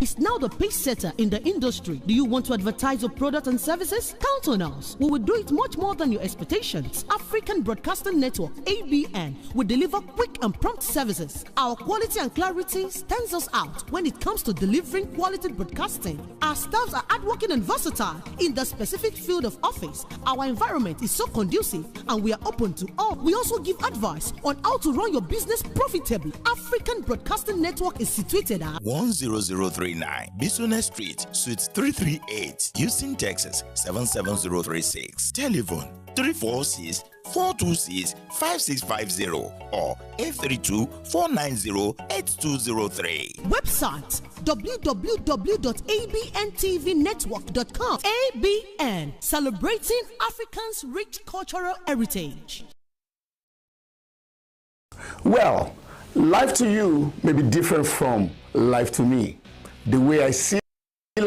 is now the pace setter in the industry. Do you want to advertise your product and services? Count on us. We will do it much more than your expectations. African Broadcasting Network, ABN, will deliver quick and prompt services. Our quality and clarity stands us out when it comes to delivering quality broadcasting. Our staffs are hardworking and versatile in the specific field of office. Our environment is so conducive and we are open to all. We also give advice on how to run your business profitably. African Broadcasting Network is situated at 10039 Business Street, Suite 338, Houston, Texas 77036. Telephone 346-426-5650 or 832-490-8203. Website www.abntvnetwork.com. ABN, celebrating Africans' rich cultural heritage. Well, life to you may be different from life to me. The way I see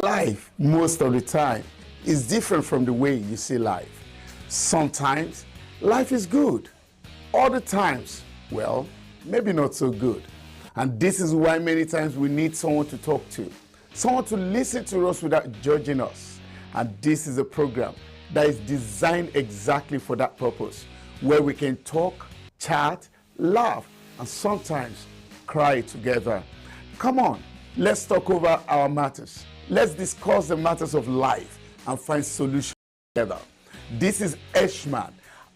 life most of the time is different from the way you see life. Sometimes life is good. Other times, well, maybe not so good. And this is why many times we need someone to talk to, someone to listen to us without judging us. And this is a program that is designed exactly for that purpose, where we can talk, chat, laugh, and sometimes cry together. Come on, let's talk over our matters. Let's discuss the matters of life and find solutions together. This is ESHMAN.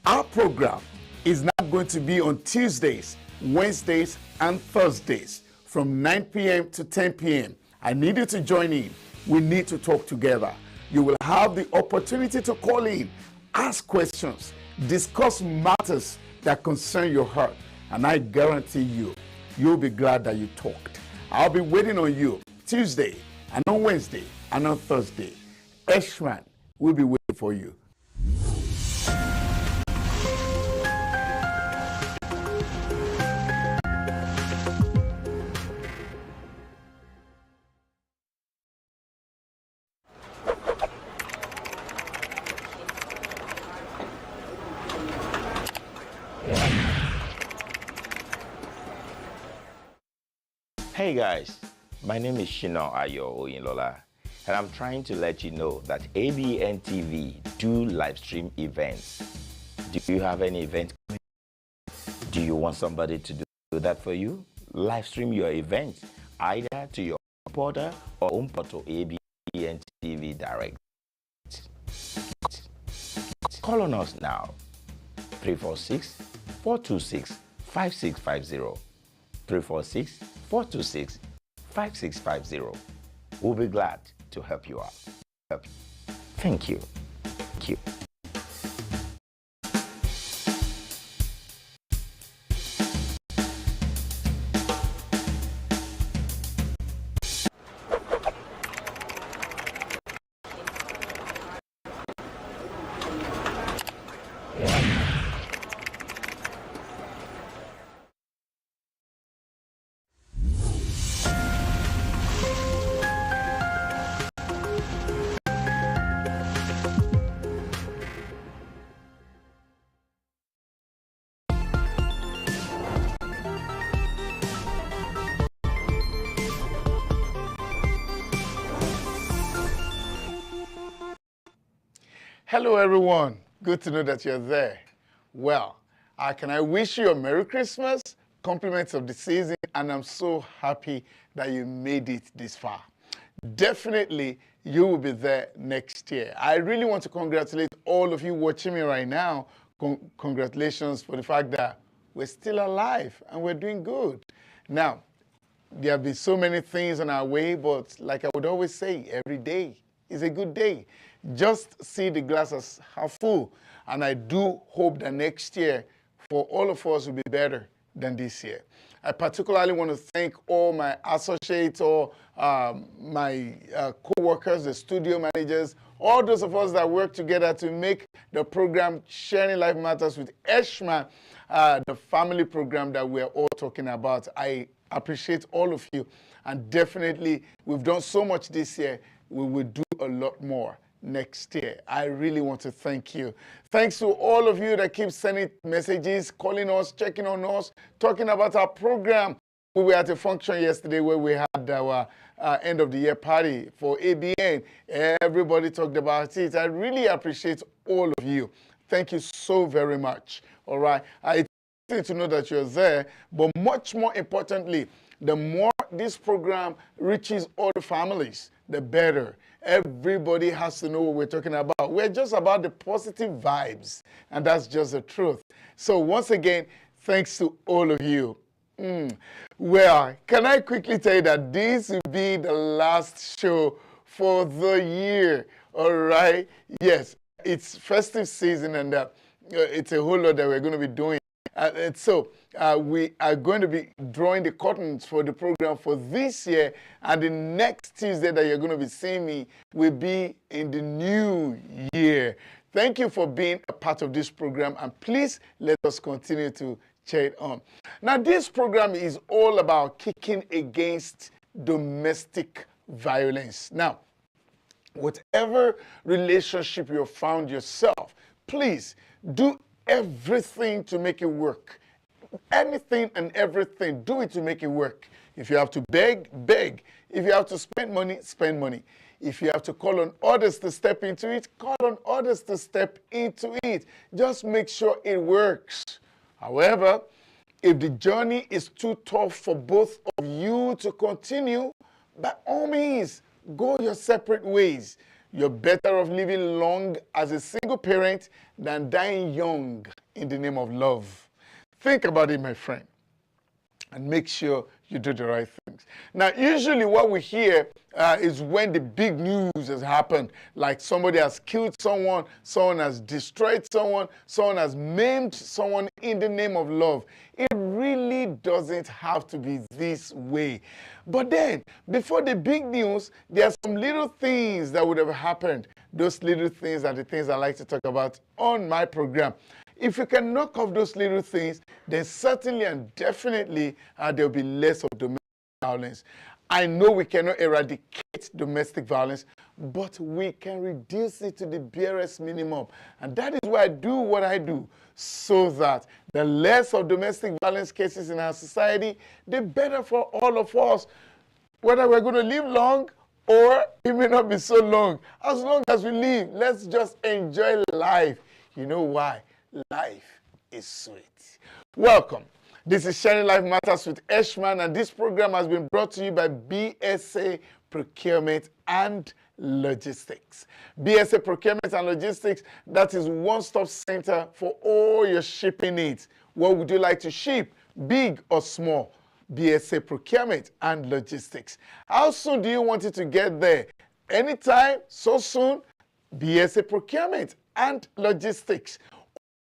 Our program is now going to be on Tuesdays, Wednesdays, and Thursdays from 9 p.m. to 10 p.m. I need you to join in. We need to talk together. You will have the opportunity to call in, ask questions, discuss matters that concern your heart, and I guarantee you, you'll be glad that you talked. I'll be waiting on you Tuesday, and on Wednesday, and on Thursday. ESHMAN will be waiting for you. Hey guys, my name is Shina Ayo Oyinlola, and I'm trying to let you know that Abntv do live stream events. Do you have any event? Do you want somebody to do that for you? Live stream your event either to your portal or home portal Abntv Direct. Call on us now, 346-426-5650. 346-426-5650. We'll be glad to help you out. Thank you. Thank you. Hello everyone, good to know that you're there. Well, can I wish you a Merry Christmas, compliments of the season, and I'm so happy that you made it this far. Definitely, you will be there next year. I really want to congratulate all of you watching me right now. Congratulations for the fact that we're still alive and we're doing good. Now, there have been so many things on our way, but like I would always say, every day is a good day. Just see the glass as half full. And I do hope that next year, for all of us, will be better than this year. I particularly want to thank all my associates, or my co-workers, the studio managers, all those of us that work together to make the program Sharing Life Matters with ESHMAN, the family program that we're all talking about. I appreciate all of you. And definitely, we've done so much this year. We will do a lot more next year. I really want to thank you. Thanks to all of you that keep sending messages, calling us, checking on us, talking about our program. We were at a function yesterday where we had our end of the year party for ABN. Everybody talked about it. I really appreciate all of you. Thank you so very much. All right. It's good to know that you're there, but much more importantly, the more this program reaches all the families, the better. Everybody has to know what we're talking about. We're just about the positive vibes, and that's just the truth. So once again, thanks to all of you. Well, can I quickly tell you that this will be the last show for the year, all right? Yes, it's festive season, and it's a whole lot that we're going to be doing. And so we are going to be drawing the curtains for the program for this year, and the next Tuesday that you're going to be seeing me will be in the new year. Thank you for being a part of this program, and please let us continue to cheer it on. Now, this program is all about kicking against domestic violence. Now, whatever relationship you found yourself, please do everything to make it work. Anything and everything, do it to make it work. If you have to beg, beg. If you have to spend money, spend money. If you have to call on others to step into it, call on others to step into it. Just make sure it works. However, if the journey is too tough for both of you to continue, by all means, go your separate ways. You're better off living long as a single parent than dying young in the name of love. Think about it, my friend, and make sure you do the right things. Now, usually what we hear is when the big news has happened, like somebody has killed someone, someone has destroyed someone, someone has maimed someone in the name of love. It really doesn't have to be this way. But then, before the big news, there are some little things that would have happened. Those little things are the things I like to talk about on my program. If you can knock off those little things, then certainly and definitely there will be less of domestic violence. I know we cannot eradicate domestic violence, but we can reduce it to the barest minimum. And that is why I do what I do, so that the less of domestic violence cases in our society, the better for all of us. Whether we're going to live long or it may not be so long. As long as we live, let's just enjoy life. You know why? Life is sweet. Welcome. This is Sharing Life Matters with ESHMAN, and this program has been brought to you by BSA Procurement and Logistics. BSA Procurement and Logistics, that is one-stop center for all your shipping needs. What would you like to ship, big or small? BSA Procurement and Logistics. How soon do you want it to get there? Anytime, so soon, BSA Procurement and Logistics.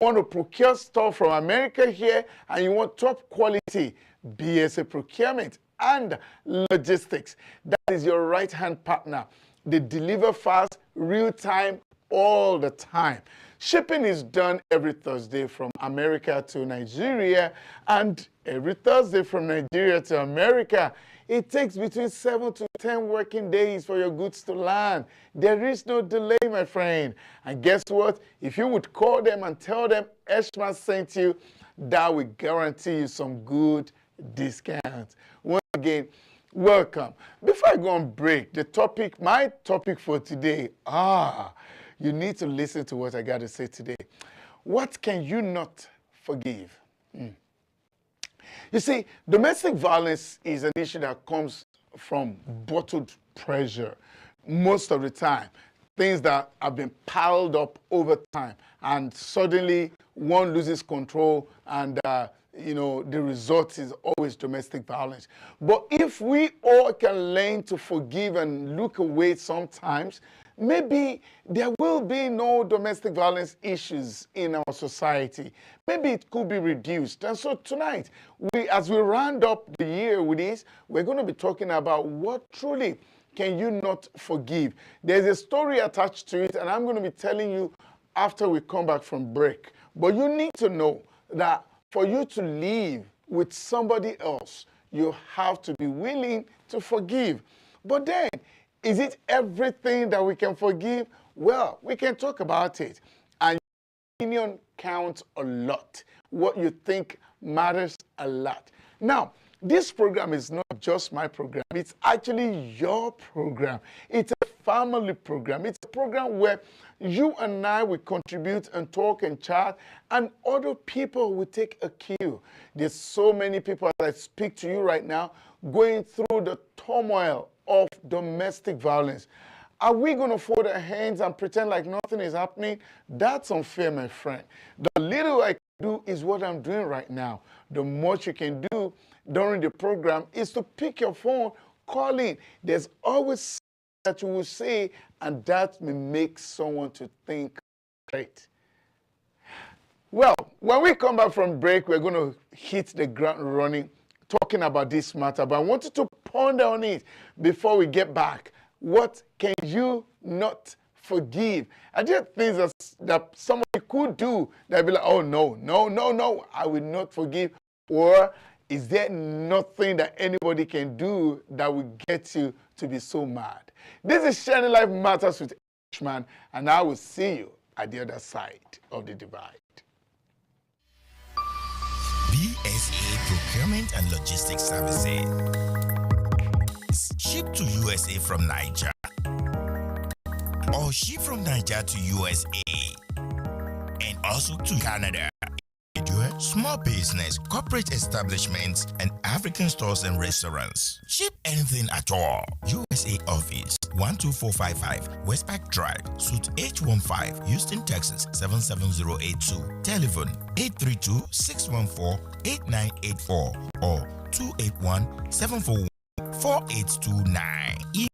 Want to procure stuff from America here and you want top quality, BSA Procurement and Logistics. That is your right-hand partner. They deliver fast, real-time, all the time. Shipping is done every Thursday from America to Nigeria, and every Thursday from Nigeria to America. It takes between 7 to 10 working days for your goods to land. There is no delay, my friend. And guess what? If you would call them and tell them ESHMAN sent you, that will guarantee you some good discounts. Once again, welcome. Before I go on break, my topic for today, you need to listen to what I got to say today. What can you not forgive? You see, domestic violence is an issue that comes from bottled pressure most of the time. Things that have been piled up over time, and suddenly one loses control, and the result is always domestic violence. But if we all can learn to forgive and look away sometimes, maybe there will be no domestic violence issues in our society. Maybe it could be reduced. And so tonight, as we round up the year with this, we're going to be talking about what truly can you not forgive. There's a story attached to it, and I'm going to be telling you after we come back from break. But you need to know that for you to live with somebody else, you have to be willing to forgive. But then, is it everything that we can forgive? Well, we can talk about it. And your opinion counts a lot. What you think matters a lot. Now, This program is not just my program. It's actually your program. It's a family program. It's a program where you and I will contribute and talk and chat, and other people will take a cue. There's so many people that I speak to you right now going through the turmoil of domestic violence. Are we going to fold our hands and pretend like nothing is happening? That's unfair, my friend. The little I can do is what I'm doing right now. The much you can do during the program is to pick your phone, call in. There's always something that you will say, and that may make someone to think great. Well, when we come back from break, we're going to hit the ground running, talking about this matter. But I want you to ponder on it before we get back. What can you not forgive? Are there things that somebody could do that be like, oh, no, I will not forgive? Or is there nothing that anybody can do that will get you to be so mad? This is Shining Life Matters with ESHMAN, and I will see you at the other side of the divide. BSA Procurement and Logistics Services. Ship to USA from Niger, or ship from Niger to USA, and also to Canada. Small business, corporate establishments, and African stores and restaurants. Ship anything at all. USA office 12455 Westpac Drive, Suite H15, Houston, Texas 77082. Telephone 832-614-8984 or 281-741-4829.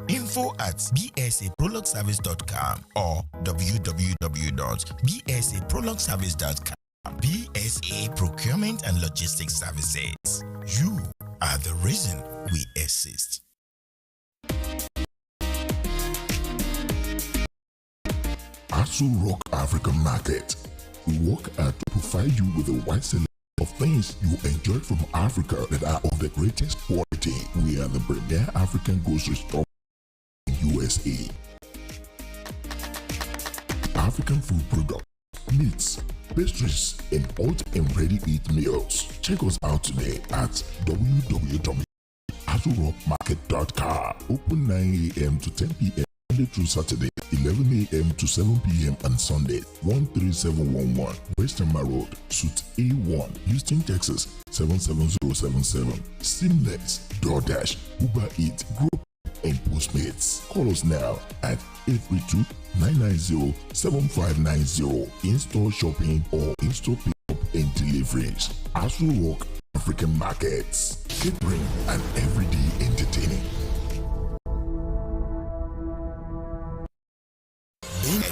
info@bsaprologservice.com or www.bsaprologservice.com. BSA Procurement and Logistics Services. You are the reason we exist. Asu Rock African Market. We work hard to provide you with a wide selection of things you enjoy from Africa that are of the greatest quality. We are the premier African grocery store in USA. African food products, meats, pastries, and hot and ready-to-eat meals. Check us out today at www.azurrockmarket.com. Open 9 a.m. to 10 p.m. Monday through Saturday, 11 a.m. to 7 p.m. on Sunday. 13711 Western Road, Suite A1, Houston, Texas 77077. Seamless, DoorDash, Uber Eats, Group, and Postmates. Call us now at 832-990-7590. In-store shopping or in-store pickup and deliveries. Asu Rock African Markets. Catering and everyday entertaining. Being a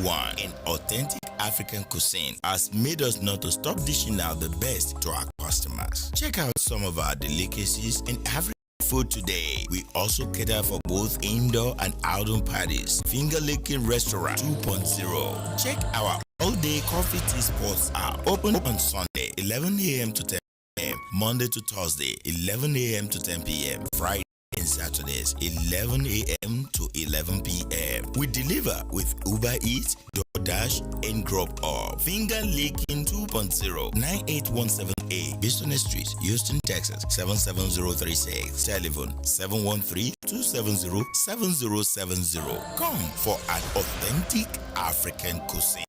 #1 in authentic African cuisine has made us not to stop dishing out the best to our customers. Check out some of our delicacies in African food today. We also cater for both indoor and outdoor parties. Finger Licking Restaurant 2.0. Check our all-day coffee tea spots are open on Sunday 11 a.m. to 10 p.m. Monday to Thursday 11 a.m. to 10 p.m. Friday and Saturdays 11 a.m. to 11 p.m. We deliver with Uber Eats, DoorDash, and Drop Off. Finger Licking 2.0, 98178 Bistone Street, Houston, Texas 77036. Telephone 713-270-7070. Come for an authentic African cuisine.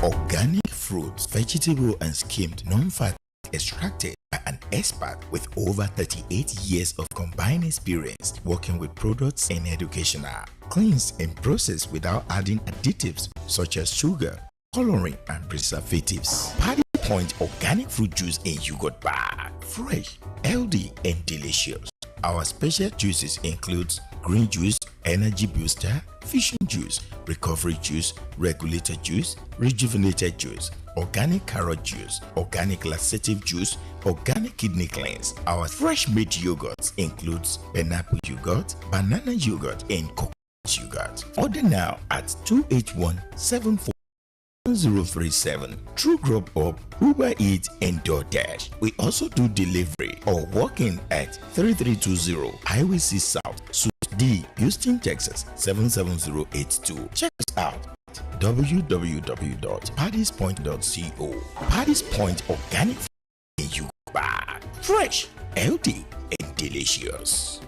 Organic fruits, vegetable and skimmed non-fat extracted by an expert with over 38 years of combined experience working with products and educational. Cleansed and processed without adding additives such as sugar, coloring and preservatives. Paddy Point organic fruit juice in yogurt bar. Fresh, healthy and delicious. Our special juices include green juice, energy booster, fusion juice, recovery juice, regulator juice, rejuvenated juice, organic carrot juice, organic laxative juice, organic kidney cleanse. Our fresh made yogurts includes pineapple yogurt, banana yogurt and coconut yogurt. Order now at 281-74-037. True Grub Up, Uber Eats and DoorDash. We also do delivery or walk in at 3320 Highway C South, Suite D. Houston, Texas 77082. Check us out at www.paddyspoint.co. Paddy's Point Organic you bag. Fresh, healthy, and delicious.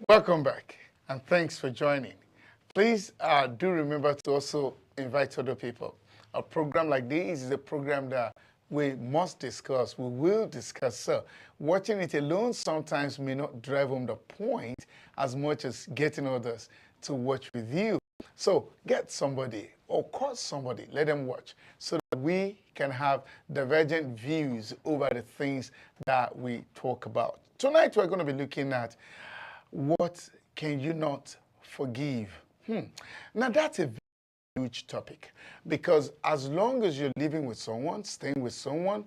Welcome back, and thanks for joining. Please do remember to also invite other people. A program like this is a program that we must discuss. We will discuss. So watching it alone sometimes may not drive home the point as much as getting others to watch with you. So get somebody or call somebody, let them watch, so that we can have divergent views over the things that we talk about. Tonight we're going to be looking at what can you not forgive? Now that's a huge topic, because as long as you're living with someone, staying with someone,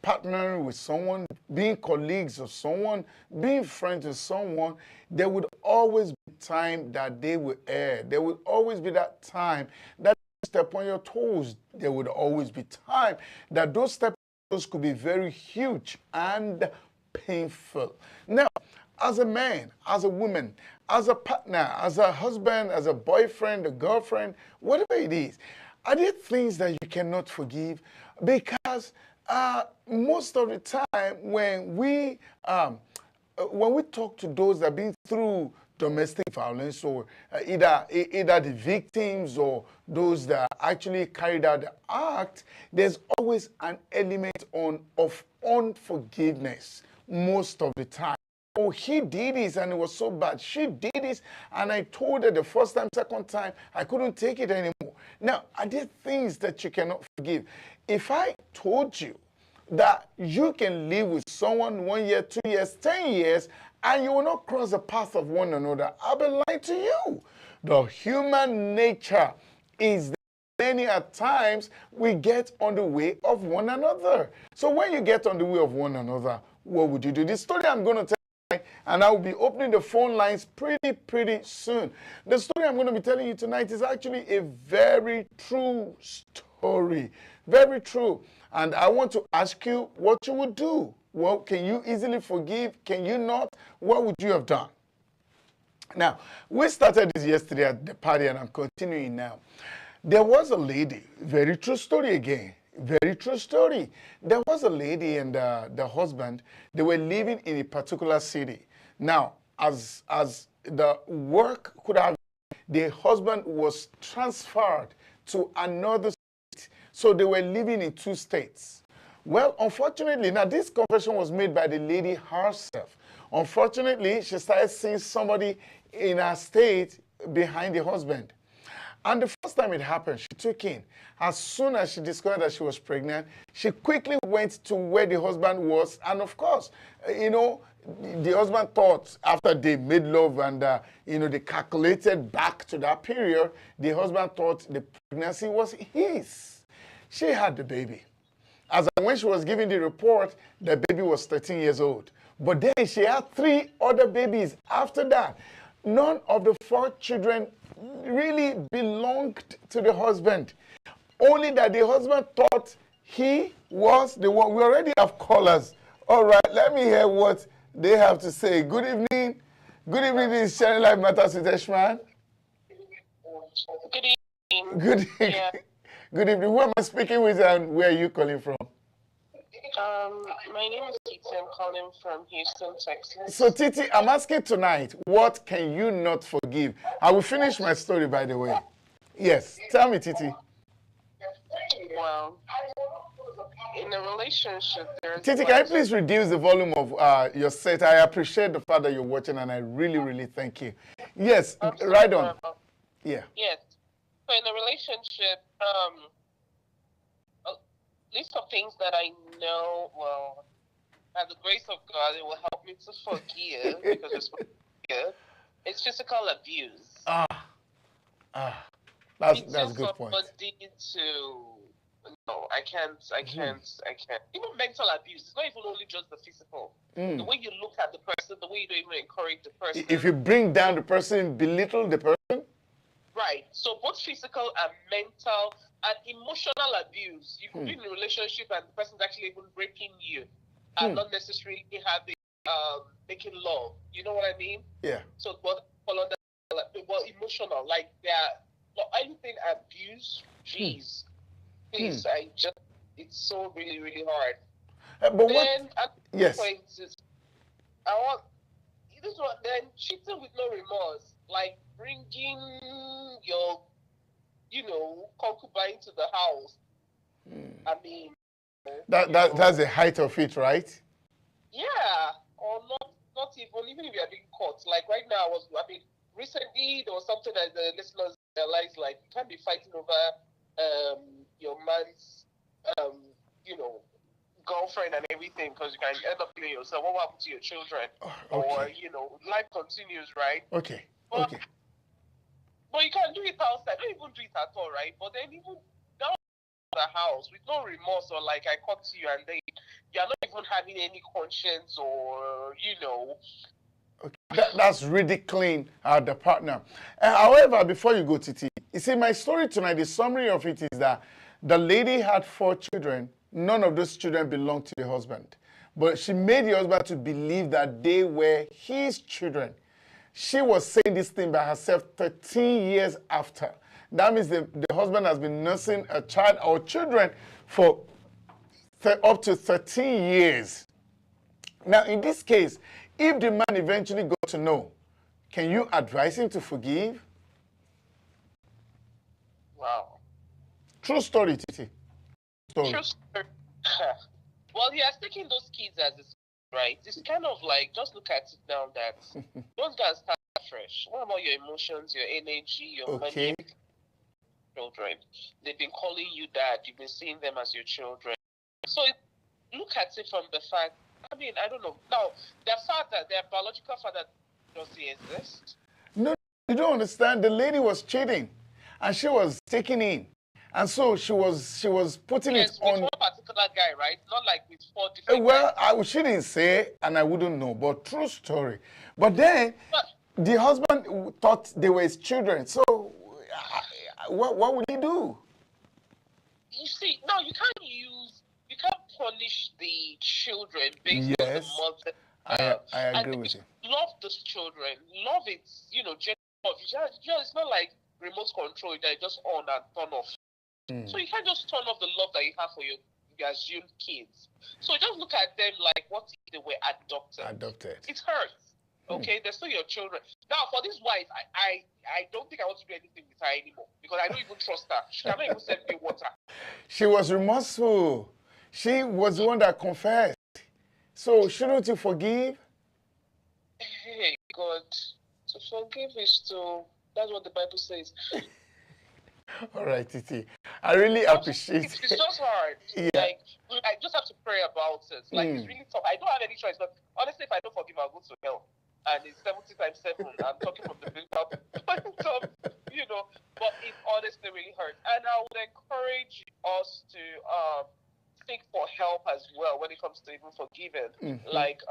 partnering with someone, being colleagues of someone, being friends with someone, there would always be time that they will err. There would always be that time that you step on your toes. There would always be time that those steps on your toes could be very huge and painful. Now, as a man, as a woman, as a partner, as a husband, as a boyfriend, a girlfriend, whatever it is, are there things that you cannot forgive? Because most of the time when we talk to those that have been through domestic violence, or either the victims or those that actually carried out the act, there's always an element of unforgiveness most of the time. Oh, he did this and it was so bad. She did this and I told her the first time, second time, I couldn't take it anymore. Now, are there things that you cannot forgive? If I told you that you can live with someone 1 year, 2 years, 10 years, and you will not cross the path of one another, I'll be lying to you. The human nature is that many at times we get on the way of one another. So when you get on the way of one another, what would you do? The story I'm going to tell, and I will be opening the phone lines pretty soon. The story I'm going to be telling you tonight is actually a very true story. Very true. And I want to ask you what you would do. Well, can you easily forgive? Can you not? What would you have done? Now, we started this yesterday at the party, and I'm continuing now. There was a lady, very true story again. Very true story. There was a lady and the husband. They were living in a particular city. Now, as the work could have, the husband was transferred to another state. So they were living in 2 states. Well, unfortunately, now this confession was made by the lady herself. Unfortunately, she started seeing somebody in her state behind the husband. And the first time it happened, she took in. As soon as she discovered that she was pregnant, she quickly went to where the husband was. And of course, the husband thought after they made love and, they calculated back to that period, the husband thought the pregnancy was his. She had the baby. When she was giving the report, the baby was 13 years old. But then she had 3 other babies after that. None of the 4 children really belonged to the husband. Only that the husband thought he was the one. We already have callers. All right, let me hear what they have to say. Good evening. Good evening. This is Sharing Life Matters with ESHMAN. Good evening. Good evening. Yeah. Good evening. Who am I speaking with and where are you calling from? My name is Titi. I'm calling from Houston, Texas. So, Titi, I'm asking tonight, what can you not forgive? I will finish my story, by the way. Yes, tell me, Titi. Well, in a relationship, there's... Titi, can you please reduce the volume of your set? I appreciate the fact that you're watching, and I really thank you. Yes, right on. Yeah. Yes. So, in a relationship, a list of things that I know, well, by the grace of God, it will help me to forgive, because it's physical abuse. That's a good point. Somebody to No, I can't. Even mental abuse. It's not even only just the physical. The way you look at the person, the way you don't even encourage the person. If you bring down the person, belittle the person. Right. So both physical and mental and emotional abuse. You could be in a relationship and the person's actually even breaking you and not necessarily having making love. You know what I mean? Yeah. So what fall under emotional, like anything abuse, jeez. Please, it's so really, really hard. But then what? at Yes. point I want this one. Then cheating with no remorse, like bringing your, concubine to the house. I mean, That's the height of it, right? Yeah, or not even if you are being caught. Like right now, recently there was something that the listeners realized, like you can't be fighting over your man's girlfriend and everything, because you can end up killing yourself. What will happen to your children? Okay. Or life continues, right? Okay. But, Okay. But you can do it outside. Don't even do it at all, right? But then even down the house with no remorse, or like I caught you and then you're not even having any conscience, or Okay. That's ridiculing the partner. However, before you go, Titi, you see, my story tonight, the summary of it is that the lady had 4 children. None of those children belonged to the husband. But she made the husband to believe that they were his children. She was saying this thing by herself 13 years after. That means the husband has been nursing a child or children for up to 13 years. Now, in this case, if the man eventually got to know, can you advise him to forgive? Wow. True story, Titi. True story. Well, he has taken those kids as his, right? It's kind of like, just look at it now that don't go and start fresh. What about your emotions, your energy, your money, children? They've been calling you dad. You've been seeing them as your children. So look at it from the fact, I don't know. Now, their biological father, does he exist? No, you don't understand. The lady was cheating, and she was taking in. And so she was putting it on. With one particular guy, right? Not like with 4 different guys. She didn't say, and I wouldn't know, but true story. But then the husband thought they were his children. So what would he do? You see, now you can't punish the children based on the mother. I agree with you. Love those children. Love it, genuine love. It's not like remote control that just on and turn off. So you can't just turn off the love that you have for your assumed kids. So just look at them like what if they were adopted. It hurts. Okay, they're still your children. Now for this wife, I don't think I want to do anything with her anymore, because I don't even trust her. She cannot even send me water. She was remorseful. She was the one that confessed. So shouldn't you forgive? Hey God, to forgive is to, that's what the Bible says. All right, Titi. I really appreciate it. It's just hard. Yeah. Like, I just have to pray about it. Like, it's really tough. I don't have any choice. But honestly, if I don't forgive, I'll go to hell. And it's 70 times 7. I'm talking from the biblical point, but it honestly really hurts. And I would encourage us to seek for help as well when it comes to even forgiving. Like,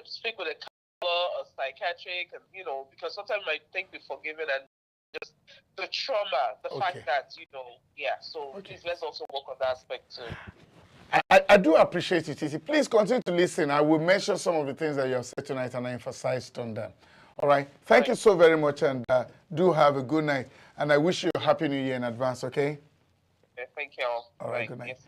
speak with a counselor, a psychiatric, and because sometimes I think we're forgiving and just the trauma, the fact that, so please let's also work on that aspect too. I do appreciate it, Titi. Please continue to listen. I will mention some of the things that you have said tonight, and I emphasized on them. All right. Thank you so very much, and do have a good night. And I wish you a happy new year in advance, okay? Yeah, thank you all. All right, good night.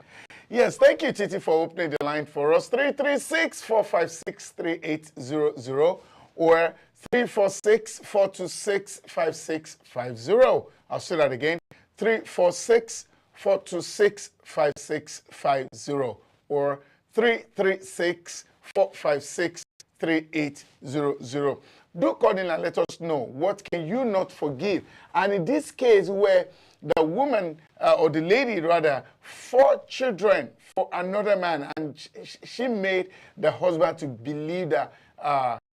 Yes, thank you, Titi, for opening the line for us. 336-456-3800 or 346-426-5650. I'll say that again. 346-426-5650 or 336-456-3800. Do call in and let us know what can you not forgive. And in this case where the woman or the lady rather 4 children for another man, and she made the husband to believe that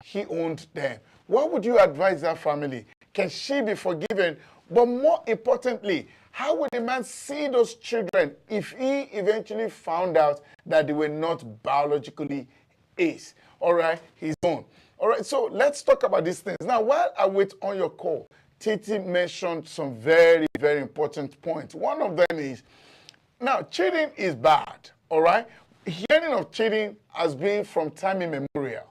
he owned them. What would you advise that family? Can she be forgiven? But more importantly, How would a man see those children if he eventually found out that they were not biologically his, all right, his own? All right, so let's talk about these things. Now, while I wait on your call, Titi mentioned some very, very important points. One of them is, now, cheating is bad, all right? Hearing of cheating has been from time immemorial.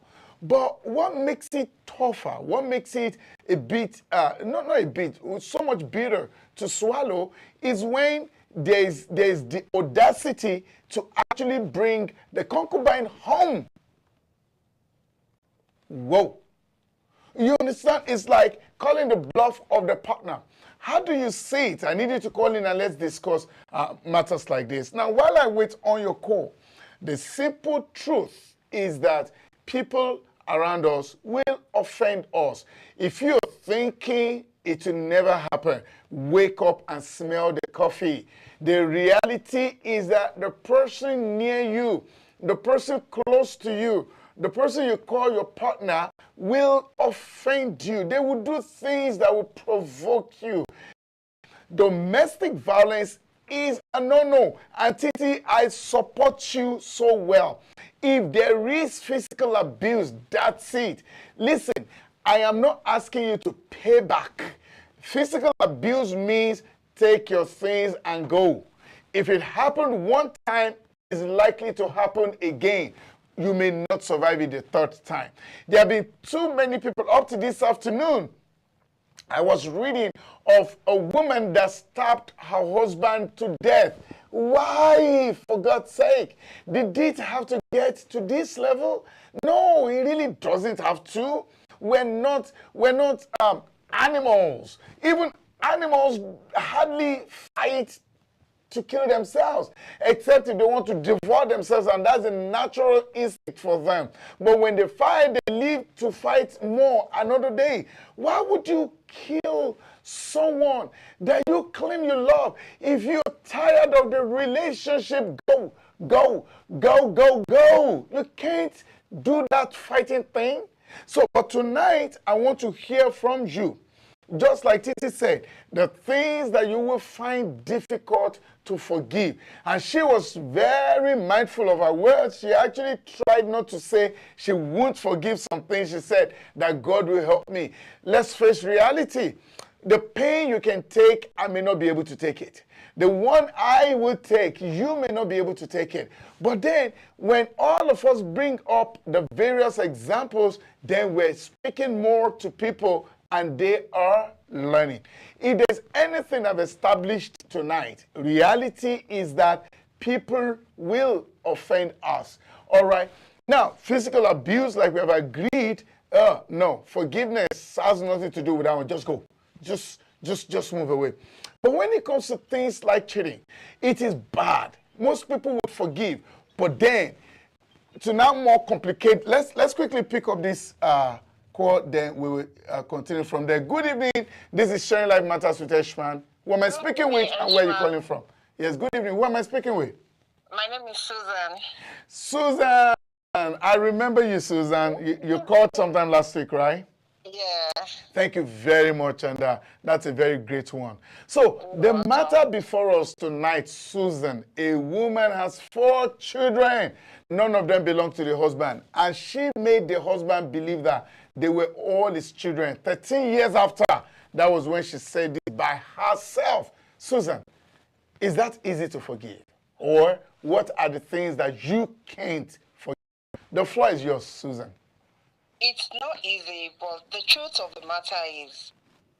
But what makes it tougher, what makes it a bit, not a bit, so much bitter to swallow is when there's the audacity to actually bring the concubine home. Whoa. You understand? It's like calling the bluff of the partner. How do you see it? I need you to call in and let's discuss matters like this. Now, while I wait on your call, the simple truth is that people around us will offend us. If you're thinking it will never happen, wake up and smell the coffee. The reality is that the person near you, the person close to you, the person you call your partner will offend you. They will do things that will provoke you. Domestic violence is a no-no. And Titi, I support you so well. If there is physical abuse, that's it. Listen, I am not asking you to pay back. Physical abuse means take your things and go. If it happened one time, it's likely to happen again. You may not survive it the third time. There have been too many people up to this afternoon. I was reading of a woman that stabbed her husband to death. Why, for God's sake? Did it have to get to this level? No, it really doesn't have to. We're not animals. Even animals hardly fight to kill themselves, except if they want to devour themselves, and that's a natural instinct for them. But when they fight, they live to fight more another day. Why would you kill someone that you claim you love? If you're tired of the relationship, go, go, go, go, go. You can't do that fighting thing. So, but tonight, I want to hear from you. Just like Titi said, the things that you will find difficult to forgive. And she was very mindful of her words. She actually tried not to say she won't forgive some things. She said that God will help me. Let's face reality. The pain you can take, I may not be able to take it. The one I will take, you may not be able to take it. But then, when all of us bring up the various examples, then we're speaking more to people and they are learning. If there's anything I've established tonight, reality is that people will offend us. All right? Now, physical abuse, like we have agreed, no, forgiveness has nothing to do with that one. Just go. Just move away. But when it comes to things like cheating, it is bad. Most people would forgive. But then, to now more complicate, let's quickly pick up this call, then we will continue from there. Good evening. This is Sharing Life Matters with ESHMAN. Who am I speaking with and where are you calling from? Yes, good evening. Who am I speaking with? My name is Susan. Susan. I remember you, Susan. You called sometime last week, right? Yeah. Thank you very much, and that's a very great one. So, the matter before us tonight, Susan, a woman has 4 children. None of them belong to the husband. And she made the husband believe that they were all his children. 13 years after, that was when she said it by herself. Susan, is that easy to forgive? Or what are the things that you can't forgive? The floor is yours, Susan. It's not easy, but the truth of the matter is,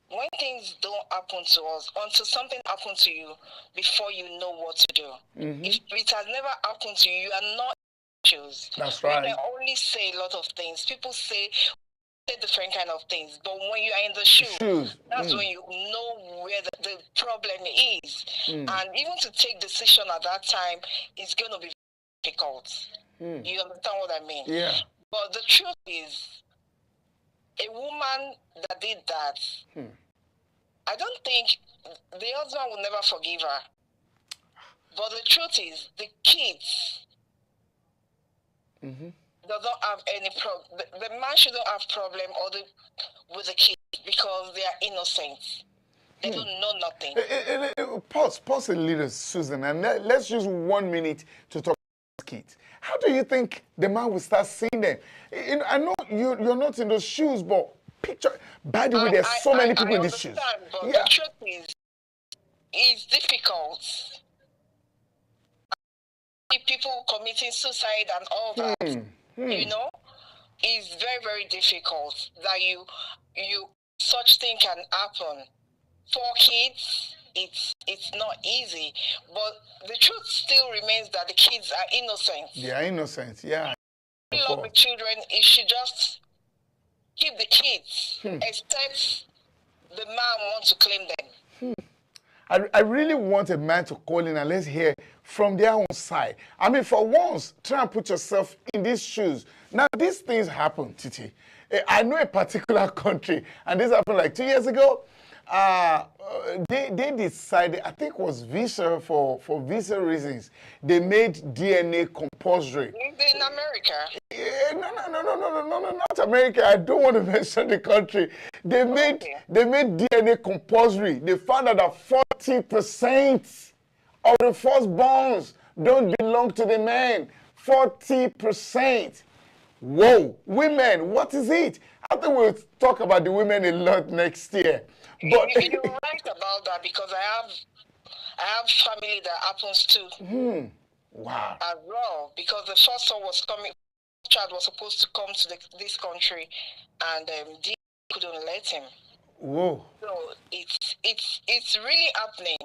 when things don't happen to us, until something happens to you before you know what to do. If it has never happened to you, you are not issues. That's right. We can only say a lot of things. People say different kind of things, but when you are in the shoes, that's when you know where the problem is. And even to take decision at that time is going to be difficult. You understand what I mean? Yeah. But the truth is, a woman that did that, I don't think the husband will never forgive her. But the truth is, the kids don't have any problem. The man shouldn't have problem with the kids because they are innocent. They don't know nothing. Pause a little, Susan, and let's use 1 minute to talk about kids. How do you think the man will start seeing them? I know you're not in those shoes, but picture. By the way, there's so many people in these shoes. But the truth is difficult. People committing suicide and all that, you know, is very, very difficult. That you such thing can happen. For kids, it's not easy, but the truth still remains that the kids are innocent. They are innocent, yeah. Love with children, it should just keep the kids, except the man wants to claim them. I really want a man to call in and let's hear from their own side. I mean, for once, try and put yourself in these shoes. Now, these things happen, Titi. I know a particular country, and this happened like 2 years ago. They decided, I think it was visa, for visa reasons, they made DNA compulsory. In America? No, not America. I don't want to mention the country. They made DNA compulsory. They found out that 40% of the firstborns don't belong to the men. 40%. Whoa, women, what is it? I think we'll talk about the women a lot next year. But you're right about that, because I have family that happens to. Wow. As well, because the first one was coming, child was supposed to come to this country, and they couldn't let him. Whoa. So it's really happening.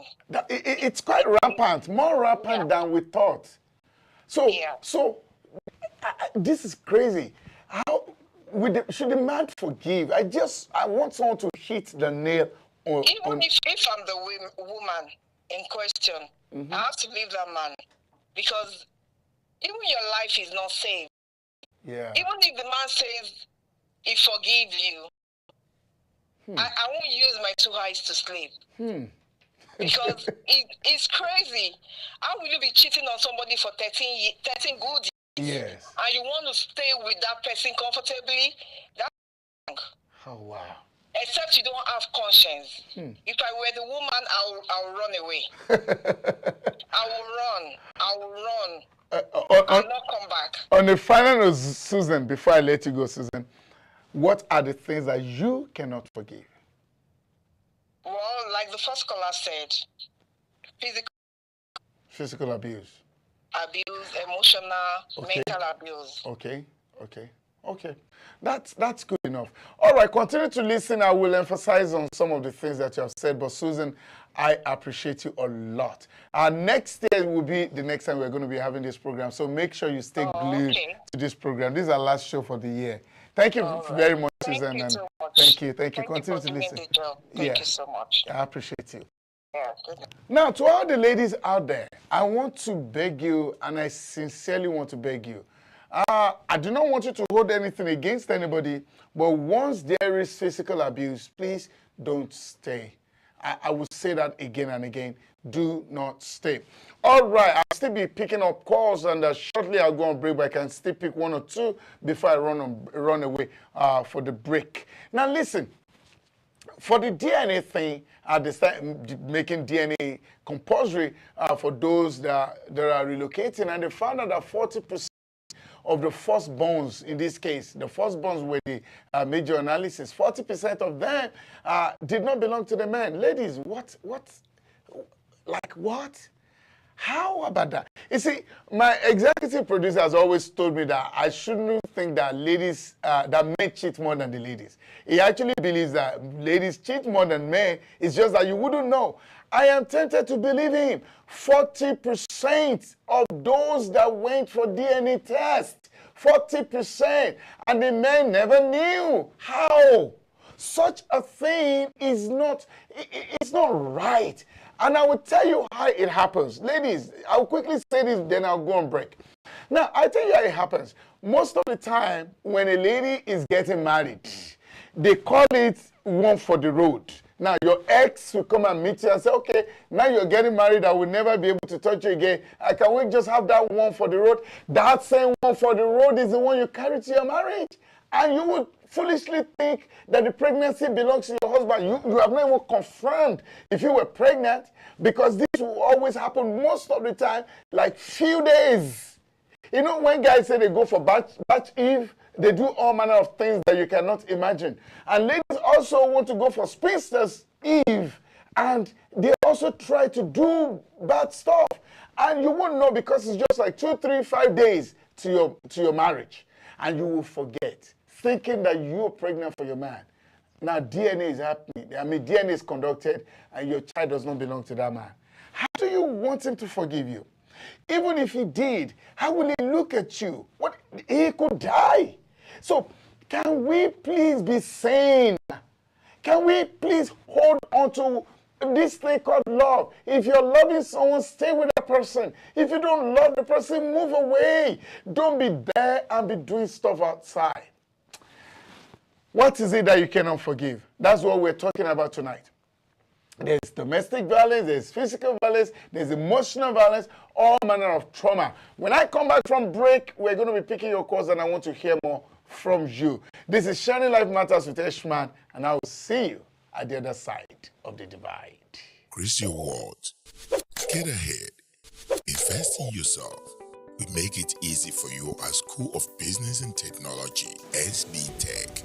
It's quite rampant, more rampant than we thought. So this is crazy. How should the man forgive? I want someone to hit the nail on. Even if I'm the woman in question, I have to leave that man, because even your life is not safe. Yeah. Even if the man says he forgives you, I won't use my 2 eyes to sleep. Because it's crazy. How will you be cheating on somebody for 13 good years? Yes. And you want to stay with that person comfortably? That's wrong. Oh, wow. Except you don't have conscience. If I were the woman, I'll run away. I will run. I'll not come back. On the final note, Susan, before I let you go, Susan, what are the things that you cannot forgive? Well, like the first caller said, physical abuse, emotional, mental abuse. Okay. That's good enough. All right, continue to listen. I will emphasize on some of the things that you have said. But Susan, I appreciate you a lot. Next year will be the next time we're going to be having this program. So make sure you stay glued to this program. This is our last show for the year. Thank you very much, Susan. Thank you so much. Thank you. Continue to listen. Thank you so much. I appreciate you. Yeah. Now, to all the ladies out there, I want to beg you, and I sincerely want to beg you. I do not want you to hold anything against anybody, but once there is physical abuse, please don't stay. I will say that again and again. Do not stay. All right, I'll still be picking up calls, and shortly I'll go on break, but I can still pick 1 or 2 before I run away for the break. Now, listen. For the DNA thing, they started making DNA compulsory for those that are relocating, and they found out that 40% of the firstborns, in this case, the firstborns were the major analysis, 40% of them did not belong to the men. Ladies, what? How about that? You see, my executive producer has always told me that I shouldn't think that that men cheat more than the ladies. He actually believes that ladies cheat more than men. It's just that you wouldn't know. I am tempted to believe him. 40% of those that went for DNA test, 40%, and the men never knew. How? Such a thing is not, it's not right. And I will tell you how it happens. Ladies, I'll quickly say this, then I'll go on break. Now, I'll tell you how it happens. Most of the time, when a lady is getting married, they call it one for the road. Now, your ex will come and meet you and say, okay, now you're getting married, I will never be able to touch you again. Can we just have that one for the road? That same one for the road is the one you carry to your marriage. And you would foolishly think that the pregnancy belongs to your husband. You have not even confirmed if you were pregnant, because this will always happen most of the time, like few days. You know, when guys say they go for batch Eve, they do all manner of things that you cannot imagine. And ladies also want to go for spinsters Eve, and they also try to do bad stuff. And you won't know, because it's just like 2, 3, 5 days to your marriage. And you will forget, thinking that you're pregnant for your man. Now DNA is happening. I mean, DNA is conducted, and your child does not belong to that man. How do you want him to forgive you? Even if he did, how will he look at you? What? He could die. So can we please be sane? Can we please hold on to this thing called love? If you're loving someone, stay with that person. If you don't love the person, move away. Don't be there and be doing stuff outside. What is it that you cannot forgive? That's what we're talking about tonight. There's domestic violence, there's physical violence, there's emotional violence, all manner of trauma. When I come back from break, we're going to be picking your calls, and I want to hear more from you. This is Shining Life Matters with ESHMAN, and I will see you at the other side of the divide. Christian World. Get ahead. Invest in yourself. We make it easy for you at School of Business and Technology, SB Tech.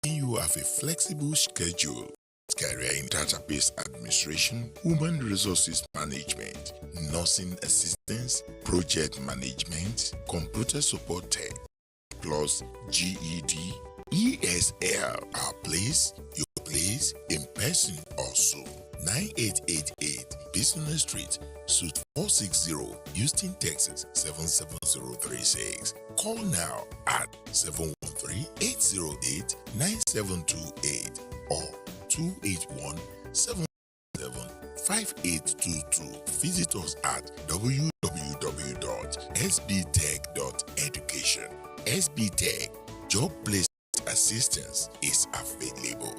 You have a flexible schedule. Career in database administration, human resources management, nursing assistance, project management, computer support tech, plus GED, ESL. Our place, your place, in person also. 9888 Business Street, Suite 460, Houston, Texas 77036. Call now at 713-808-9728 or 281-77-5822. Visit us at www.sbtech.education. SB Tech, job placement assistance is available.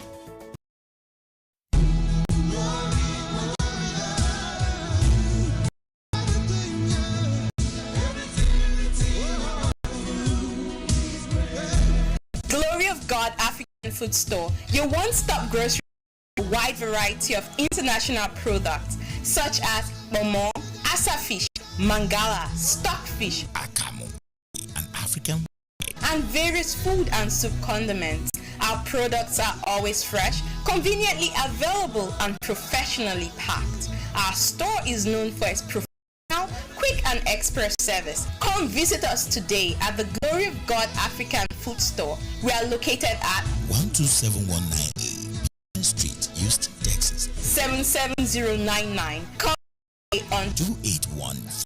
Glory of God African Food Store, your one-stop grocery, a wide variety of international products such as momo, asa fish, mangala, stockfish, Akamo, an African, and various food and soup condiments. Our products are always fresh, conveniently available, and professionally packed. Our store is known for its professional, quick and express service. Come visit us today at the Glory of God African Food Store. We are located at 127198 Street, Houston, Texas 77099. Call on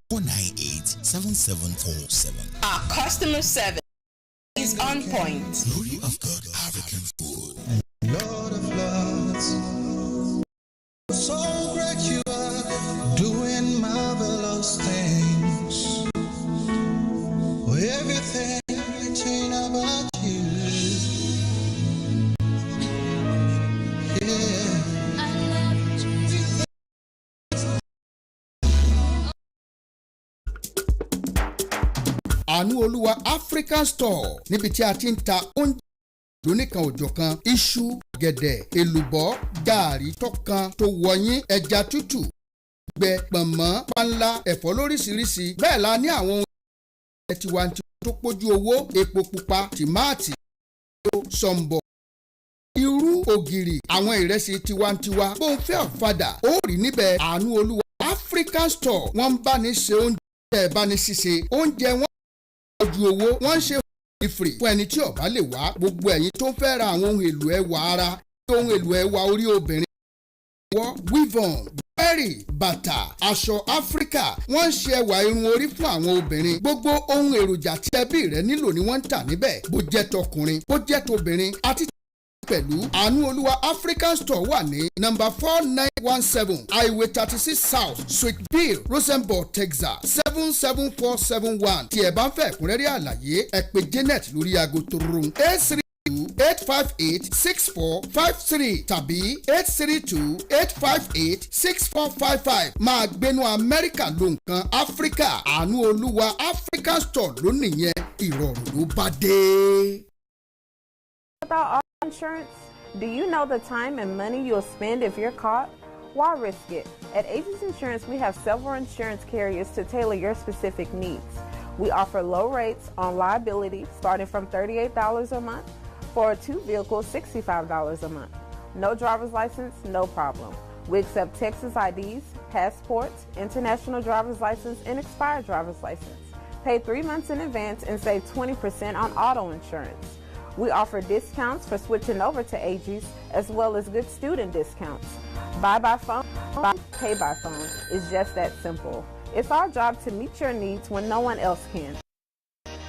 281-498-7747. Our customer service is on point. Glory of God African Food. Lord of Lords, so great you are, doing marvelous things. Everything written about you. Àánú Olúwa African Store, níbi tí a ti ń ta oúnjẹ lóníkan òjọ̀kan, iṣu, gẹ̀dẹ̀, èlùbọ́, gààrí tọ́kan tó wọ̀nyí, ẹja tútù, gbẹ, pọ̀nmọ́, panla, ẹ̀fọ́ lóríṣiríṣi. Bẹ́ẹ̀ la ní àwọn ohun tiwantiwa tó pójú owó, epo pupa, tìmáàtì, sọ̀m̀bọ̀, irú, ògìrì, àwọn ìrẹsì tiwantiwa. Bó ń fẹ́ ọ̀fadà, ó rí níbẹ̀. Àánú Olúwa African Store, wọ́n ń bá ní ṣe oúnjẹ bá ní ṣíṣe. Oúnjẹ wọn ojú owó, wọ́n ń ṣe free fún ẹni tí ó bá lè wá. Gbogbo ẹ̀yin tó ń fẹ́ ra àwọn ohun èlò ẹwà ara, ohun èlò ẹwà orí obìnrin, weave-on, bẹ́ẹ̀rì, bàtà, aṣọ Áfíríkà, wọ́n ń ṣe ẹwà irun orí fún àwọn obìnrin. Gbogbo ohun èròjà tí ẹbí rẹ nílò ni wọ́n ń tà níbẹ̀. Bó jẹ́ tọkùnrin, bó jẹ́ tobìnrin, àti pẹ̀lú. Àánú Olúwa African Store wà ní number 4917 Highway 36 South Suite B, Rosenborg, Texas 77471. Tí ẹ bá ń fẹ́ ẹ̀kúnrẹ́rẹ́ àlàyé, ẹ pè Janet lórí aago torun 832-858-6453 tàbí 832-858-6455. Máa gbénú Amẹ́ríkà ló nǹkan Áfíríkà. Àánú Olúwa African Store ló nìyẹn, ìrọ̀rùn ló bá dé. without auto insurance? Do you know the time and money you'll spend if you're caught? Why risk it? At Aegis Insurance, we have several insurance carriers to tailor your specific needs. We offer low rates on liability starting from $38 a month. For 2 vehicles, $65 a month. No driver's license, no problem. We accept Texas IDs, passports, international driver's license, and expired driver's license. Pay 3 months in advance and save 20% on auto insurance. We offer discounts for switching over to Aegis, as well as good student discounts. Buy by phone, pay by phone. It's just that simple. It's our job to meet your needs when no one else can.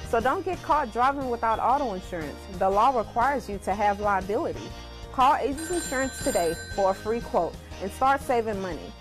So don't get caught driving without auto insurance. The law requires you to have liability. Call Aegis Insurance today for a free quote and start saving money.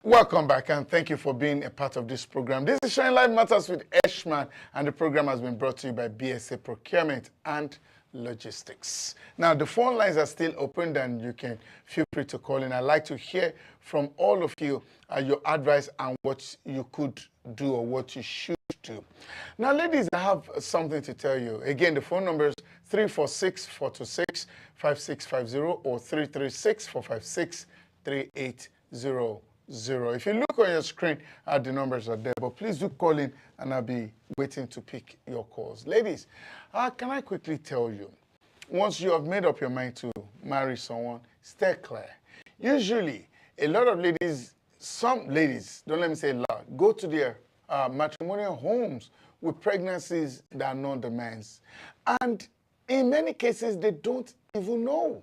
Welcome back, and thank you for being a part of this program. This is Shine Life Matters with ESHMAN, and the program has been brought to you by BSA Procurement and Logistics. Now, the phone lines are still open, and you can feel free to call in. I'd like to hear from all of you your advice on what you could do or what you should do. Now, ladies, I have something to tell you. Again, the phone number is 346-426-5650 or 336-456-3800. If you look on your screen, the numbers are there, but please do call in and I'll be waiting to pick your calls. Ladies, can I quickly tell you, once you have made up your mind to marry someone, stay clear. Usually, a lot of ladies, some ladies, don't let me say a lot, go to their matrimonial homes with pregnancies that are not the man's. And in many cases, they don't even know.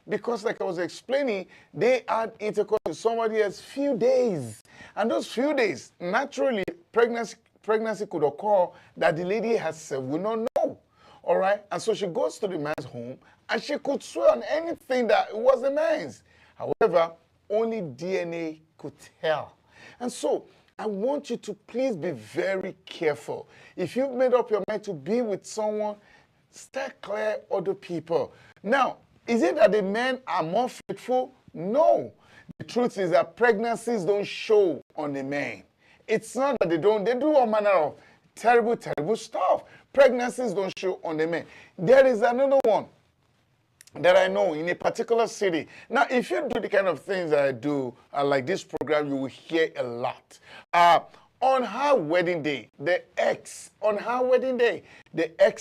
Because like I was explaining, they had intercourse with somebody else few days. And those few days, naturally, pregnancy could occur that the lady herself will not know. All right? And so she goes to the man's home, and she could swear on anything that it was the man's. However, only DNA could tell. And so, I want you to please be very careful. If you've made up your mind to be with someone, stay clear of other people. Now, is it that the men are more faithful? No. The truth is that pregnancies don't show on the men. It's not that they don't. They do all manner of terrible, terrible stuff. Pregnancies don't show on the men. There is another one that I know in a particular city. Now, if you do the kind of things that I do, like this program, you will hear a lot. On her wedding day, the ex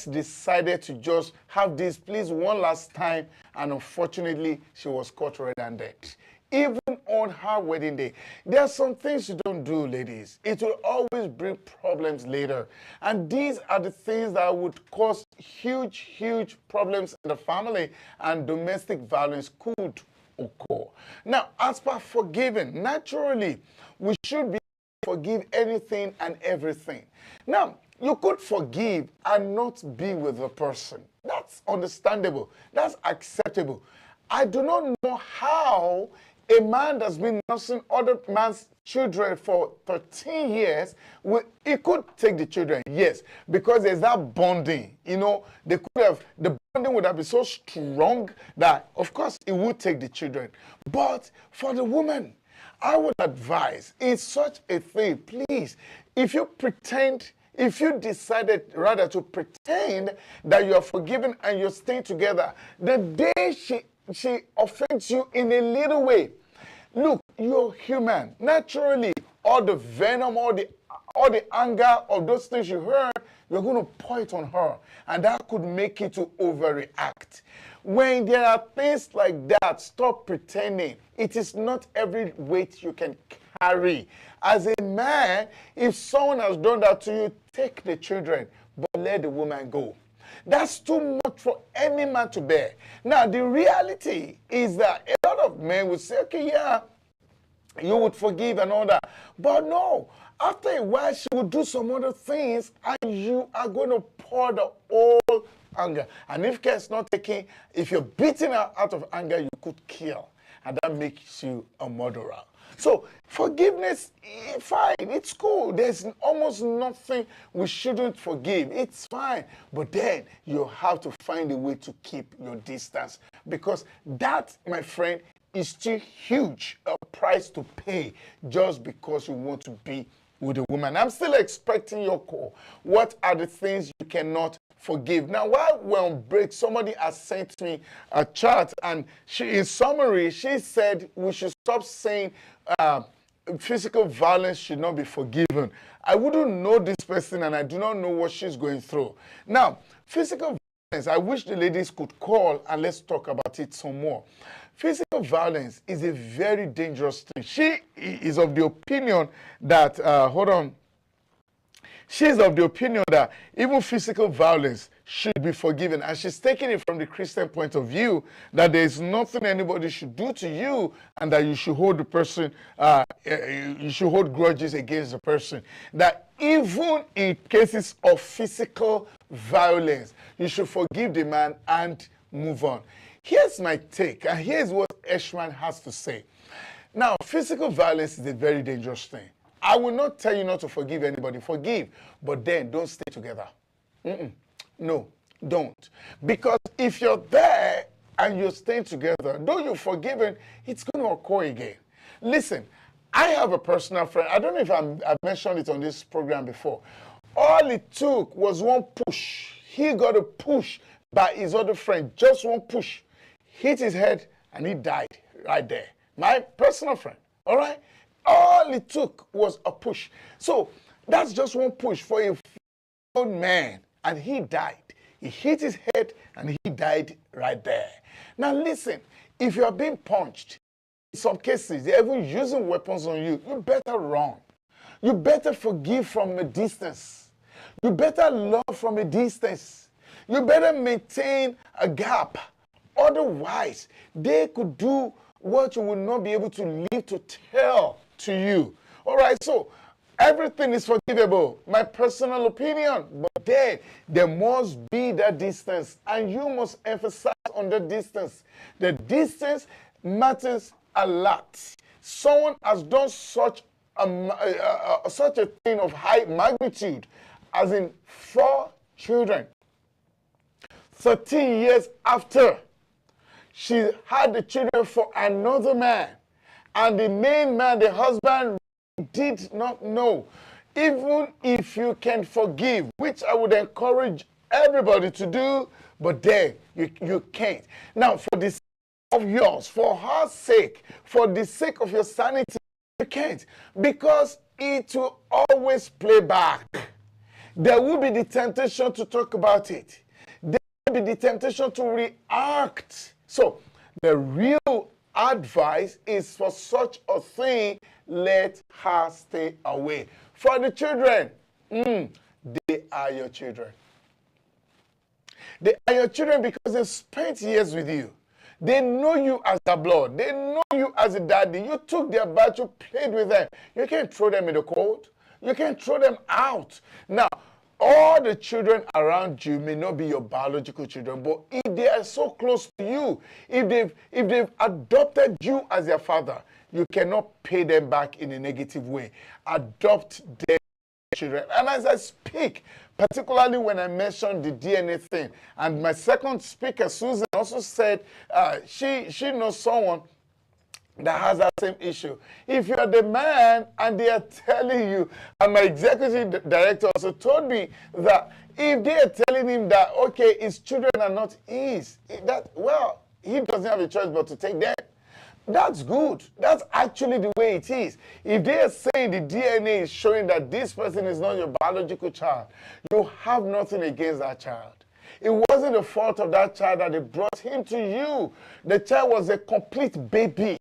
decided to just have this please one last time, and unfortunately, she was caught red-handed. Even on her wedding day. There are some things you don't do, ladies. It will always bring problems later. And these are the things that would cause huge, huge problems in the family, and domestic violence could occur. Now, as per forgiving, naturally, we should be forgive anything and everything. Now, you could forgive and not be with the person. That's understandable. That's acceptable. I do not know how a man that's been nursing other man's children for 13 years, he could take the children, yes, because there's that bonding. You know, the bonding would have been so strong that, of course, he would take the children. But for the woman, I would advise, in such a thing, please, if you decided rather to pretend that you are forgiven and you're staying together, the day she offends you in a little way, look, you're human. Naturally, all the venom, all the anger of those things you heard, you're going to pour it on her. And that could make you to overreact. When there are things like that, stop pretending. It is not every weight you can carry. As a man, if someone has done that to you, take the children, but let the woman go. That's too much for any man to bear. Now, the reality is that a lot of men would say, okay, yeah, you would forgive and all that. But no, after a while, she will do some other things, and you are going to pour the whole anger. And if care is not taken, if you're beating her out of anger, you could kill. And that makes you a murderer. So forgiveness, fine, it's cool. There's almost nothing we shouldn't forgive. It's fine. But then you have to find a way to keep your distance, because that, my friend, is too huge a price to pay just because you want to be with a woman. I'm still expecting your call. What are the things you cannot forgive? Now, while we're on break, somebody has sent me a chart, and in summary, she said we should stop saying physical violence should not be forgiven. I wouldn't know this person, and I do not know what she's going through. Now, physical violence, I wish the ladies could call and let's talk about it some more. Physical violence is a very dangerous thing. She is of the opinion that, she's of the opinion that even physical violence should be forgiven. And she's taking it from the Christian point of view, that there is nothing anybody should do to you, and that you should hold the person, you should hold grudges against the person. That even in cases of physical violence, you should forgive the man and move on. Here's my take, and here's what ESHMAN has to say. Now, physical violence is a very dangerous thing. I will not tell you not to forgive anybody. Forgive, but then don't stay together. No, don't. Because if you're there and you're staying together, though you're forgiven, it's going to occur again. Listen, I have a personal friend. I don't know if I've mentioned it on this program before. All it took was one push. He got a push by his other friend, just one push. Hit his head, and he died right there. My personal friend, all right? All it took was a push. So that's just one push for a old man, and he died. He hit his head, and he died right there. Now listen, if you are being punched, in some cases, they're even using weapons on you, you better run. You better forgive from a distance. You better love from a distance. You better maintain a gap. Otherwise, they could do what you will not be able to live to tell to you. All right, so everything is forgivable, my personal opinion, but then there must be that distance, and you must emphasize on the distance. The distance matters a lot. Someone has done such a thing of high magnitude, as in 4 children. 13 years after, she had the children for another man. And the main man, the husband, did not know. Even if you can forgive, which I would encourage everybody to do, but then you can't. Now, for the sake of yours, for her sake, for the sake of your sanity, you can't. Because it will always play back. There will be the temptation to talk about it. There will be the temptation to react. So, the real advice is, for such a thing, let her stay away. For the children, they are your children. They are your children because they've spent years with you. They know you as their blood. They know you as a daddy. You took their bath, you played with them. You can't throw them in the cold. You can't throw them out. Now, all the children around you may not be your biological children, but if they are so close to you, if they've adopted you as their father, you cannot pay them back in a negative way. Adopt their children. And as I speak, particularly when I mentioned the DNA thing, and my second speaker, Susan, also said she knows someone that has that same issue. If you're the man and they are telling you, and my executive director also told me that if they are telling him that, okay, his children are not his, well, he doesn't have a choice but to take them. That's good. That's actually the way it is. If they are saying the DNA is showing that this person is not your biological child, you have nothing against that child. It wasn't the fault of that child that they brought him to you. The child was a complete baby.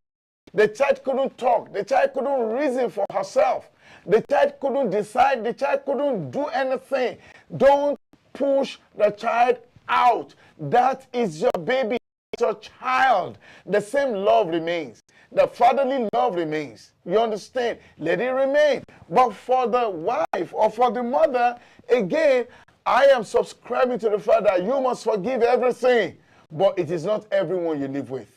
The child couldn't talk. The child couldn't reason for herself. The child couldn't decide. The child couldn't do anything. Don't push the child out. That is your baby. It's your child. The same love remains. The fatherly love remains. You understand? Let it remain. But for the wife or for the mother, again, I am subscribing to the fact that you must forgive everything. But it is not everyone you live with.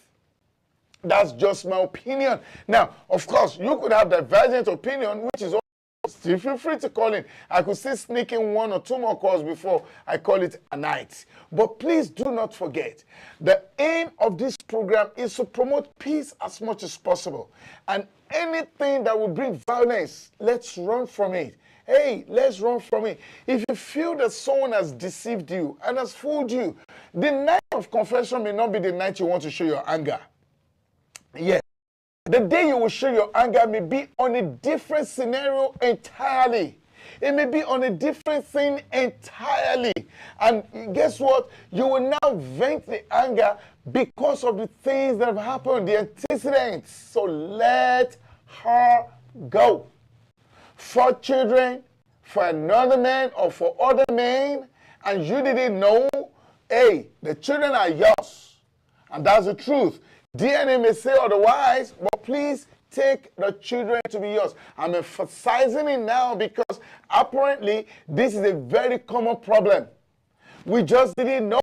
That's just my opinion. Now, of course, you could have divergent opinion, which is still feel free to call in. I could still sneak in 1 or 2 more calls before I call it a night. But please do not forget, the aim of this program is to promote peace as much as possible. And anything that will bring violence, let's run from it. Hey, let's run from it. If you feel that someone has deceived you and has fooled you, the night of confession may not be the night you want to show your anger. Yes. The day you will show your anger may be on a different scenario entirely. It may be on a different thing entirely. And guess what? You will now vent the anger because of the things that have happened, the antecedents. So let her go. For children, for another man, or for other men, and you didn't know, hey, the children are yours. And that's the truth. DNA may say otherwise, but please take the children to be yours. I'm emphasizing it now because apparently this is a very common problem. We just didn't know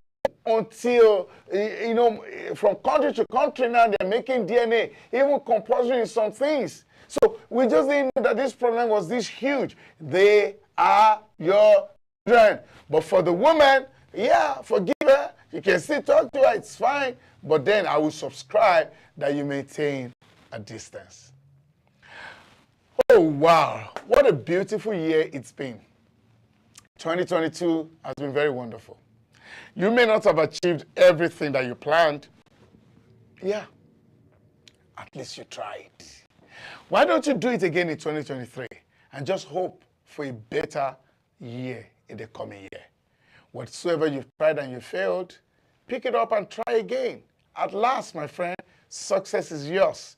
until, you know, from country to country now they're making DNA, even compulsory in some things. So we just didn't know that this problem was this huge. They are your children. But for the woman, yeah, forgive her. You can still talk to her, it's fine. But then I will subscribe that you maintain a distance. Oh, wow. What a beautiful year it's been. 2022 has been very wonderful. You may not have achieved everything that you planned. Yeah, at least you tried. Why don't you do it again in 2023 and just hope for a better year in the coming year? Whatsoever you've tried and you failed, pick it up and try again. At last, my friend, success is yours.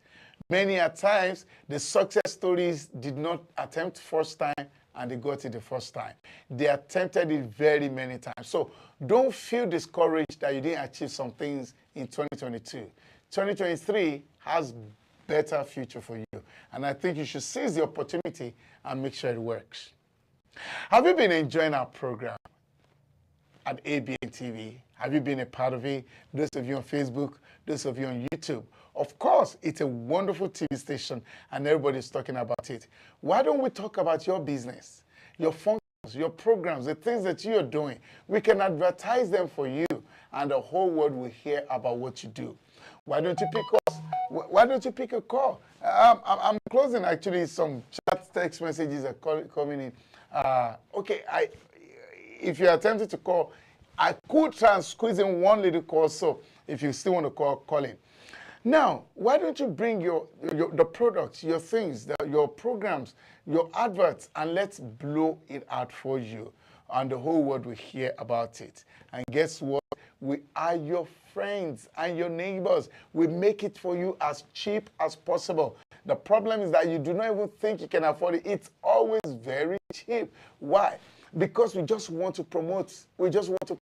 Many a times, the success stories did not attempt first time and they got it the first time. They attempted it very many times. So don't feel discouraged that you didn't achieve some things in 2022. 2023 has better future for you. And I think you should seize the opportunity and make sure it works. Have you been enjoying our program at Abntv? Have you been a part of it? Those of you on Facebook, those of you on YouTube. Of course, it's a wonderful TV station and everybody's talking about it. Why don't we talk about your business, your functions, your programs, the things that you're doing? We can advertise them for you and the whole world will hear about what you do. Why don't you pick us? Why don't you pick a call? I'm closing actually some chat text messages are coming in. Okay, if you're attempting to call, I could try and squeeze in one little call, so if you still want to call in. Now, why don't you bring the products, your things, your programs, your adverts, and let's blow it out for you. And the whole world will hear about it. And guess what? We are your friends and your neighbors. We make it for you as cheap as possible. The problem is that you do not even think you can afford it. It's always very cheap. Why? Because we just want to promote. We just want to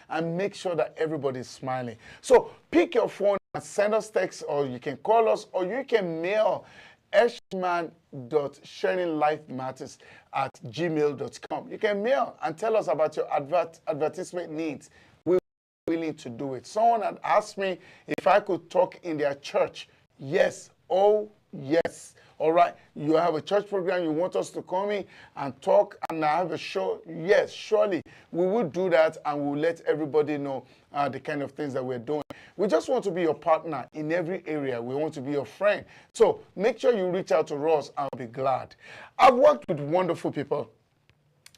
and make sure that everybody is smiling. So pick your phone and send us text, or you can call us, or you can mail ESHMAN.sharinglifematters@gmail.com. You can mail and tell us about your advertisement needs. We're willing to do it. Someone had asked me if I could talk in their church. Yes. Oh, yes. All right, you have a church program, you want us to come in and talk and have a show? Yes, surely we will do that and we'll let everybody know the kind of things that we're doing. We just want to be your partner in every area. We want to be your friend. So make sure you reach out to us. I'll be glad. I've worked with wonderful people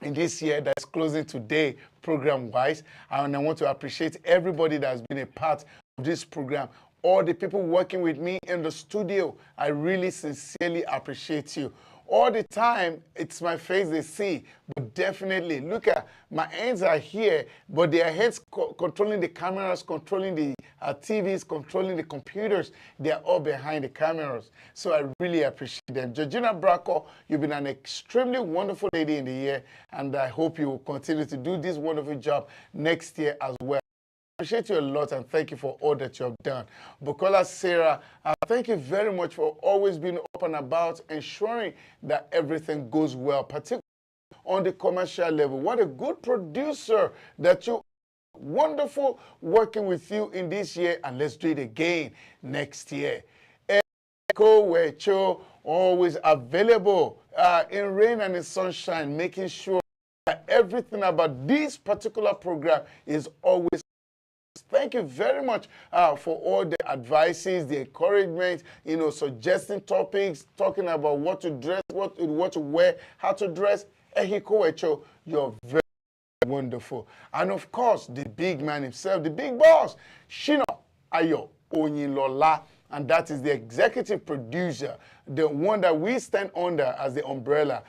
in this year that's closing today program-wise, and I want to appreciate everybody that has been a part of this program. All the people working with me in the studio, I really sincerely appreciate you. All the time, it's my face they see, but definitely, look at, my hands are here, but their heads controlling the cameras, controlling the TVs, controlling the computers, they're all behind the cameras. So I really appreciate them. Georgina Bracco, you've been an extremely wonderful lady in the year, and I hope you will continue to do this wonderful job next year as well. I appreciate you a lot and thank you for all that you have done. Bukola Sarah, thank you very much for always being up and about, ensuring that everything goes well, particularly on the commercial level. What a good producer that you Wonderful working with you in this year, and let's do it again next year. Echo Wecho, always available in rain and in sunshine, making sure that everything about this particular program is always. Thank you very much for all the advices, the encouragement, suggesting topics, talking about what to dress, what to wear, how to dress. Ehiko Wecho, you're very wonderful. And of course, the big man himself, the big boss, Shino Ayo Oyinlola, and that is the executive producer, the one that we stand under as the umbrella.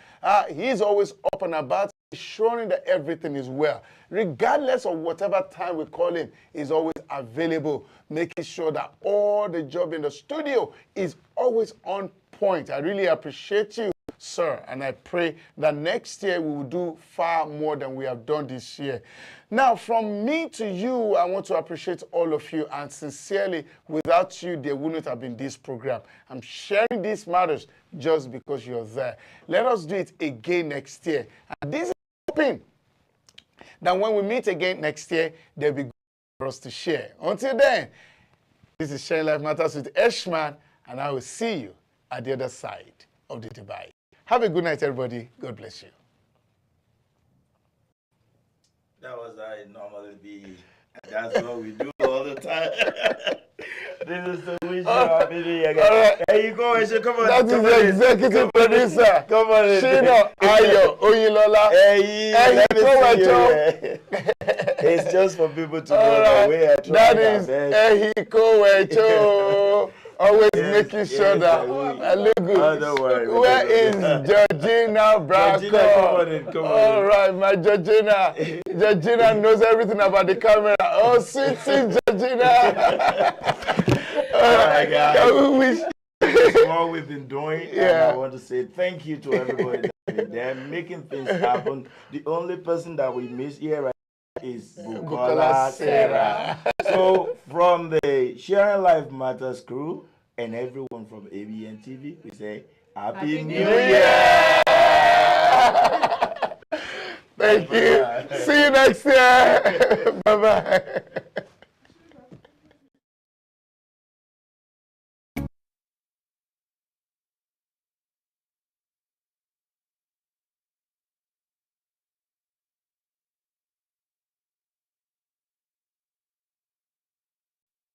He's always up and about, ensuring that everything is well. Regardless of whatever time we call him, he's always available, making sure that all the job in the studio is always on point. I really appreciate you, sir, and I pray that next year we will do far more than we have done this year. Now, from me to you, I want to appreciate all of you, and sincerely, without you, there wouldn't have been this program. I'm sharing these matters just because you're there. Let us do it again next year. And this is hoping that when we meet again next year, there'll be good for us to share. Until then, this is Sharing Life Matters with ESHMAN, and I will see you at the other side of the divide. Have a good night, everybody. God bless you. That was how it normally be. That's what we do all the time. This is the wish you are meeting again. Right. There you go, Eshe. Come on. That is the executive producer. Come on. Shino Ayo Oyinlola. Hey, it's just for people to know that we are trying. That is Ehiko Wecho. Always making sure that I look good. Don't worry. Where is Georgina Braco? Georgina, come on. All right, my Georgina. Georgina knows everything about the camera. Oh, sweet Georgina. All right, guys. We wish. That's what we've been doing. Yeah. And I want to say thank you to everybody that's been there making things happen. The only person that we miss here right now is Bukola Sarah. So from the Sharing Life Matters crew and everyone from Abntv, we say Happy New Year! Thank you. See you next year. Bye-bye.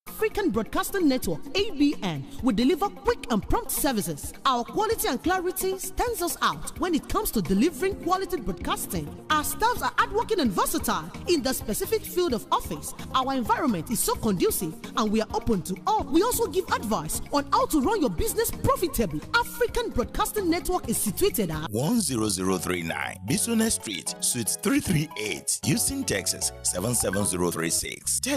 African Broadcasting Network, ABN, will deliver quick and prompt services. Our quality and clarity stands us out when it comes to delivering quality broadcasting. Our staffs are hardworking and versatile in the specific field of office. Our environment is so conducive and we are open to all. We also give advice on how to run your business profitably. African Broadcasting Network is situated at 10039 Bisonet Street, Suite 338, Houston, Texas 77036.